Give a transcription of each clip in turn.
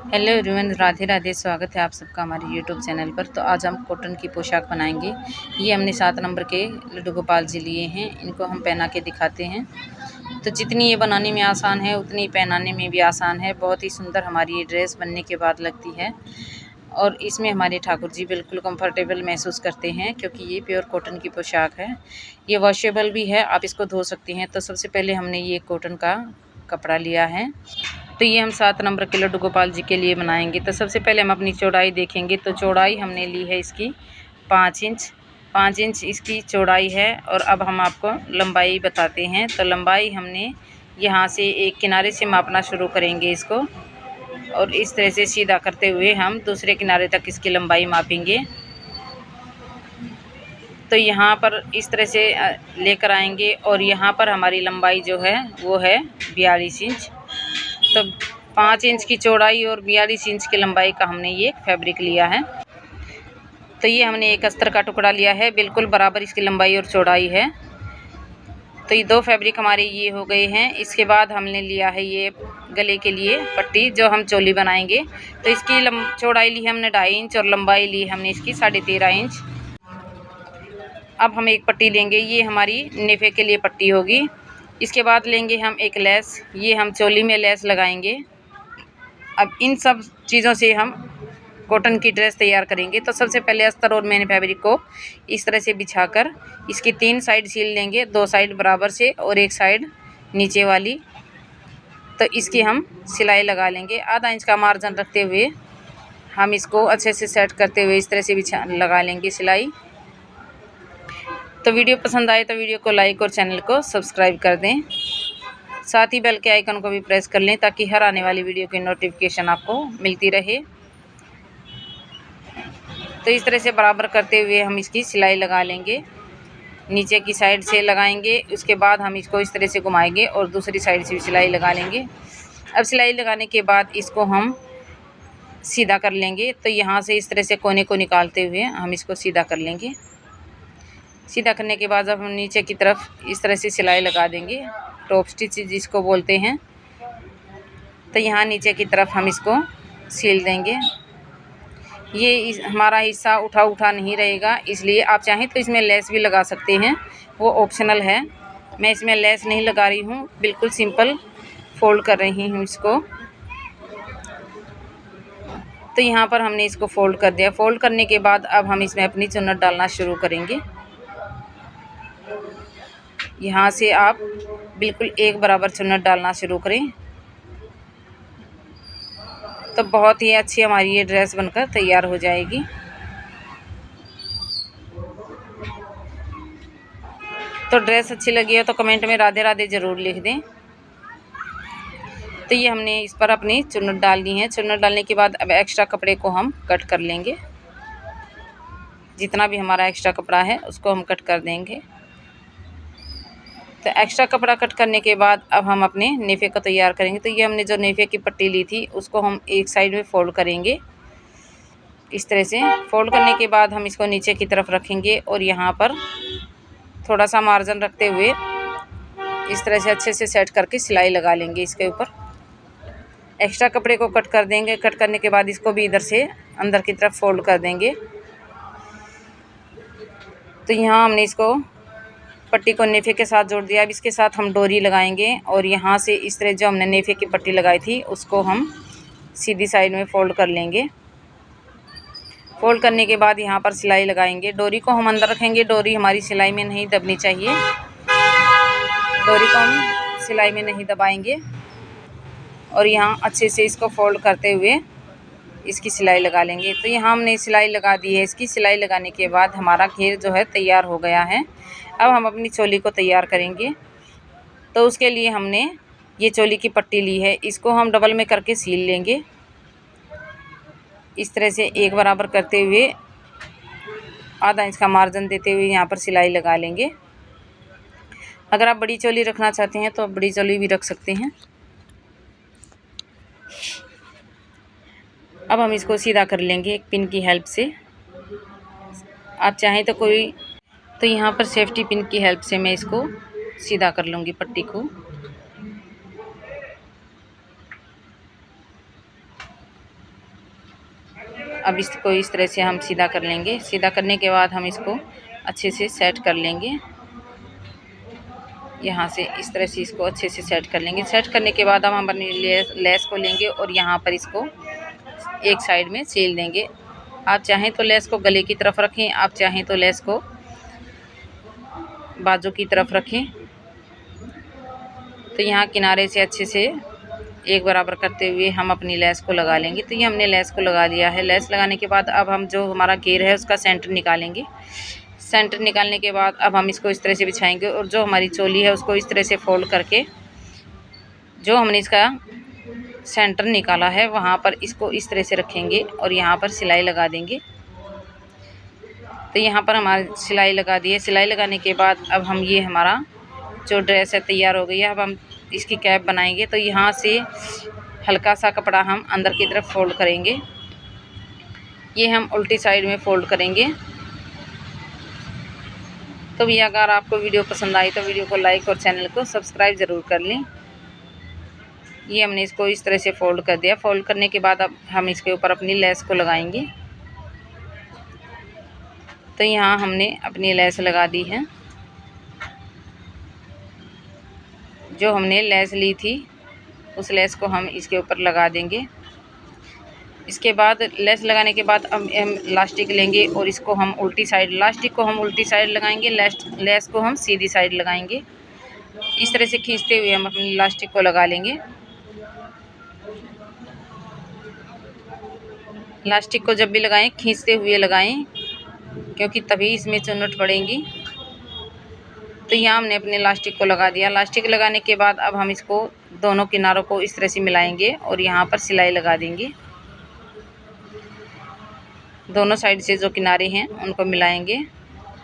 Hello everyone, Radhe Radhe. स्वागत है आप सबका हमारे यूट्यूब चैनल पर। तो आज हम कॉटन की पोशाक बनाएंगे। ये हमने 7 नंबर के लड्डू गोपाल जी लिए हैं। इनको हम पहना के दिखाते हैं। तो जितनी ये बनाने में आसान है उतनी पहनाने में भी आसान है। बहुत ही सुंदर हमारी ये ड्रेस बनने के बाद लगती है और इसमें हमारे ठाकुर जी बिल्कुल कंफर्टेबल महसूस करते हैं, क्योंकि ये प्योर कॉटन की पोशाक है। ये वॉशेबल भी है, आप इसको धो सकती हैं। तो सबसे पहले हमने ये कॉटन का कपड़ा लिया है। तो ये हम 7 नंबर के लड्डू गोपाल जी के लिए बनाएंगे। तो सबसे पहले हम अपनी चौड़ाई देखेंगे। तो चौड़ाई हमने ली है इसकी 5 इंच। 5 इंच इसकी चौड़ाई है। और अब हम आपको लंबाई बताते हैं। तो लंबाई हमने यहाँ से एक किनारे से मापना शुरू करेंगे इसको, और इस तरह से सीधा करते हुए हम दूसरे किनारे तक इसकी लंबाई मापेंगे। तो यहाँ पर इस तरह से लेकर आएंगे और यहाँ पर हमारी लंबाई जो है वो है 42 इंच। तो 5 इंच की चौड़ाई और 42 इंच की लंबाई का हमने ये फैब्रिक लिया है। तो ये हमने एक अस्तर का टुकड़ा लिया है, बिल्कुल बराबर इसकी लंबाई और चौड़ाई है। तो ये 2 फैब्रिक हमारे ये हो गए हैं। इसके बाद हमने लिया है ये गले के लिए पट्टी, जो हम चोली बनाएंगे। तो इसकी चौड़ाई ली हमने 2.5 इंच और लंबाई ली हमने इसकी 13.5 इंच। अब हम एक पट्टी लेंगे, ये हमारी नेफे के लिए पट्टी होगी। इसके बाद लेंगे हम एक लेस, ये हम चोली में लेस लगाएंगे। अब इन सब चीज़ों से हम कॉटन की ड्रेस तैयार करेंगे। तो सबसे पहले अस्तर और मैंने फैब्रिक को इस तरह से बिछाकर इसकी 3 साइड सील लेंगे, 2 साइड बराबर से और एक साइड नीचे वाली। तो इसकी हम सिलाई लगा लेंगे। आधा इंच का मार्जिन रखते हुए हम इसको अच्छे से सेट करते हुए इस तरह से लगा लेंगे सिलाई। तो वीडियो पसंद आए तो वीडियो को लाइक और चैनल को सब्सक्राइब कर दें। साथ ही बेल के आइकन को भी प्रेस कर लें, ताकि हर आने वाली वीडियो की नोटिफिकेशन आपको मिलती रहे। तो इस तरह से बराबर करते हुए हम इसकी सिलाई लगा लेंगे। नीचे की साइड से लगाएंगे, उसके बाद हम इसको इस तरह से घुमाएंगे और दूसरी साइड से भी सिलाई लगा लेंगे। अब सिलाई लगाने के बाद इसको हम सीधा कर लेंगे। तो यहाँ से इस तरह से कोने को निकालते हुए हम इसको सीधा कर लेंगे। सीधा करने के बाद अब हम नीचे की तरफ इस तरह से सिलाई लगा देंगे, टॉप स्टिच जिसको बोलते हैं। तो यहाँ नीचे की तरफ हम इसको सील देंगे। ये हमारा हिस्सा उठा उठा नहीं रहेगा, इसलिए आप चाहें तो इसमें लेस भी लगा सकते हैं, वो ऑप्शनल है। मैं इसमें लेस नहीं लगा रही हूँ, बिल्कुल सिंपल फोल्ड कर रही हूँ इसको। तो यहाँ पर हमने इसको फोल्ड कर दिया। फोल्ड करने के बाद अब हम इसमें अपनी चुन्नट डालना शुरू करेंगे। यहाँ से आप बिल्कुल एक बराबर चुन्नट डालना शुरू करें। तो बहुत ही अच्छी हमारी ये ड्रेस बनकर तैयार हो जाएगी। तो ड्रेस अच्छी लगी है तो कमेंट में राधे राधे ज़रूर लिख दें। तो ये हमने इस पर अपनी चुन्नट डाल दी है। चुन्नट डालने के बाद अब एक्स्ट्रा कपड़े को हम कट कर लेंगे। जितना भी हमारा एक्स्ट्रा कपड़ा है उसको हम कट कर देंगे। तो एक्स्ट्रा कपड़ा कट करने के बाद अब हम अपने नेफे को तैयार करेंगे। तो ये हमने जो नेफे की पट्टी ली थी उसको हम एक साइड में फोल्ड करेंगे। इस तरह से फोल्ड करने के बाद हम इसको नीचे की तरफ रखेंगे और यहाँ पर थोड़ा सा मार्जिन रखते हुए इस तरह से अच्छे से सेट करके सिलाई लगा लेंगे इसके ऊपर। एक्स्ट्रा कपड़े को कट कर देंगे। कट करने के बाद इसको भी इधर से अंदर की तरफ फोल्ड कर देंगे। तो यहाँ हमने इसको पट्टी को नेफे के साथ जोड़ दिया। अब इसके साथ हम डोरी लगाएंगे और यहाँ से इस तरह जो हमने नेफे की पट्टी लगाई थी उसको हम सीधी साइड में फोल्ड कर लेंगे। फोल्ड करने के बाद यहाँ पर सिलाई लगाएंगे। डोरी को हम अंदर रखेंगे, डोरी हमारी सिलाई में नहीं दबनी चाहिए। डोरी को हम सिलाई में नहीं दबाएंगे और यहाँ अच्छे से इसको फोल्ड करते हुए इसकी सिलाई लगा लेंगे। तो यहाँ हमने सिलाई लगा दी है। इसकी सिलाई लगाने के बाद हमारा घेर जो है तैयार हो गया है। अब हम अपनी चोली को तैयार करेंगे। तो उसके लिए हमने ये चोली की पट्टी ली है, इसको हम डबल में करके सील लेंगे। इस तरह से एक बराबर करते हुए आधा इंच का मार्जिन देते हुए यहाँ पर सिलाई लगा लेंगे। अगर आप बड़ी चोली रखना चाहते हैं तो आप बड़ी चोली भी रख सकते हैं। अब हम इसको सीधा कर लेंगे एक पिन की हेल्प से। आप चाहें तो यहाँ पर सेफ्टी पिन की हेल्प से मैं इसको सीधा कर लूँगी पट्टी को। अब इसको इस तरह से हम सीधा कर लेंगे। सीधा करने के बाद हम इसको अच्छे से सेट कर लेंगे। यहाँ से इस तरह से इसको अच्छे से सेट कर लेंगे। सेट करने के बाद हम अपनी लेस को लेंगे और यहाँ पर इसको एक साइड में सील देंगे। आप चाहें तो लेस को गले की तरफ रखें, आप चाहें तो लेस को बाजू की तरफ रखें। तो यहाँ किनारे से अच्छे से एक बराबर करते हुए हम अपनी लेस को लगा लेंगे। तो ये हमने लेस को लगा दिया है। लेस लगाने के बाद अब हम जो हमारा घेर है उसका सेंटर निकालेंगे। सेंटर निकालने के बाद अब हम इसको इस तरह से बिछाएंगे और जो हमारी चोली है उसको इस तरह से फोल्ड करके जो हमने इसका सेंटर निकाला है वहाँ पर इसको इस तरह से रखेंगे और यहाँ पर सिलाई लगा देंगे। तो यहाँ पर हमारी सिलाई लगा दी है। सिलाई लगाने के बाद अब हम ये हमारा जो ड्रेस है तैयार हो गई है। अब हम इसकी कैप बनाएंगे। तो यहाँ से हल्का सा कपड़ा हम अंदर की तरफ फोल्ड करेंगे। ये हम उल्टी साइड में फोल्ड करेंगे। तो भैया अगर आपको वीडियो पसंद आई तो वीडियो को लाइक और चैनल को सब्सक्राइब ज़रूर कर लें। ये हमने इसको इस तरह से फोल्ड कर दिया। फोल्ड करने के बाद अब हम इसके ऊपर अपनी लेस को लगाएंगे। तो यहाँ हमने अपनी लेस लगा दी है। जो हमने लेस ली थी उस लेस को हम इसके ऊपर लगा देंगे। इसके बाद लेस लगाने के बाद अब हम लास्टिक लेंगे और इसको हम उल्टी साइड, लास्टिक को हम उल्टी साइड लगाएंगे, लेस को हम सीधी साइड लगाएंगे। इस तरह से खींचते हुए हम अपनी लास्टिक को लगा लेंगे। लास्टिक को जब भी लगाएं खींचते हुए लगाएं क्योंकि तभी इसमें चुन्नट पड़ेंगी। तो यहाँ हमने अपने लास्टिक को लगा दिया। लास्टिक लगाने के बाद अब हम इसको दोनों किनारों को इस तरह से मिलाएंगे और यहाँ पर सिलाई लगा देंगे। दोनों साइड से जो किनारे हैं उनको मिलाएंगे।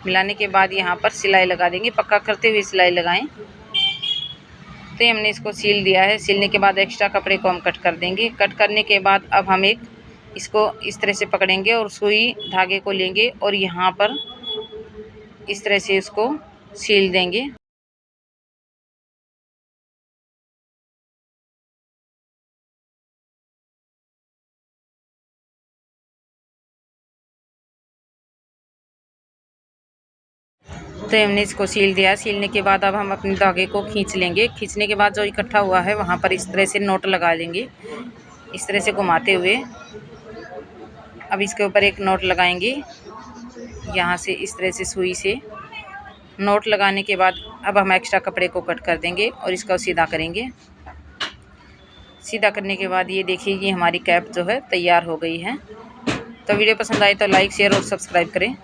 मिलाने के बाद यहाँ पर सिलाई लगा देंगे। पक्का करते हुए सिलाई लगाएं। तो ये हमने इसको सील दिया है। सीलने के बाद एक्स्ट्रा कपड़े को हम कट कर देंगे। कट करने के बाद अब हम इसको इस तरह से पकड़ेंगे और सुई धागे को लेंगे और यहाँ पर इस तरह से इसको सील देंगे। तो हमने इसको सील दिया। सीलने के बाद अब हम अपने धागे को खींच लेंगे। खींचने के बाद जो इकट्ठा हुआ है वहाँ पर इस तरह से नोट लगा लेंगे, इस तरह से घुमाते हुए। अब इसके ऊपर एक नोट लगाएंगे यहाँ से इस तरह से सुई से। नोट लगाने के बाद अब हम एक्स्ट्रा कपड़े को कट कर देंगे और इसको सीधा करेंगे। सीधा करने के बाद ये देखिए ये हमारी कैप जो है तैयार हो गई है। तो वीडियो पसंद आए तो लाइक शेयर और सब्सक्राइब करें।